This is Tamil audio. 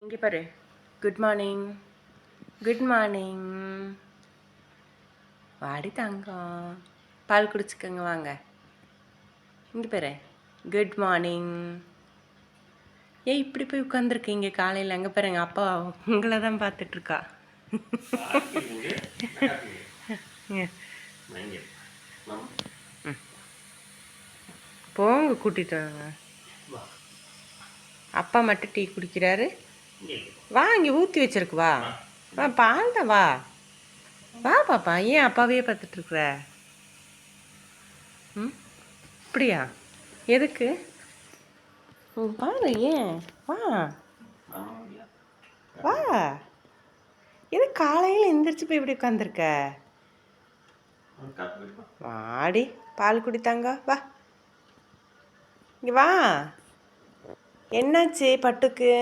இங்கே பாரு. Good morning. Good morning. வாடி தங்கம். பால் குடிச்சுக்கோங்க வாங்க. இங்கே பாரு. Good morning. ஏன் இப்படி போய் உட்காந்துருக்கீங்க காலையில்? அங்கே பாருங்க, அப்பா உங்களை தான் பார்த்துட்ருக்கா. போங்க கூட்டிட்டு வாங்க. அப்பா மட்டும் டீ குடிக்கிறாரு. வா, இங்கே ஊற்றி வச்சிருக்கு. வா வா, பால் தான். வா வா பாப்பா. ஏன் அப்பாவே பார்த்துட்ருக்குற? ம், அப்படியா? எதுக்கு? பாரு. ஏன்? வா வா. எது காலையில் எந்திரிச்சு போய் இப்படி உட்காந்துருக்க? வாடி, பால் குடித்தாங்க. வா இங்கே வா. என்னாச்சு பட்டுக்கு?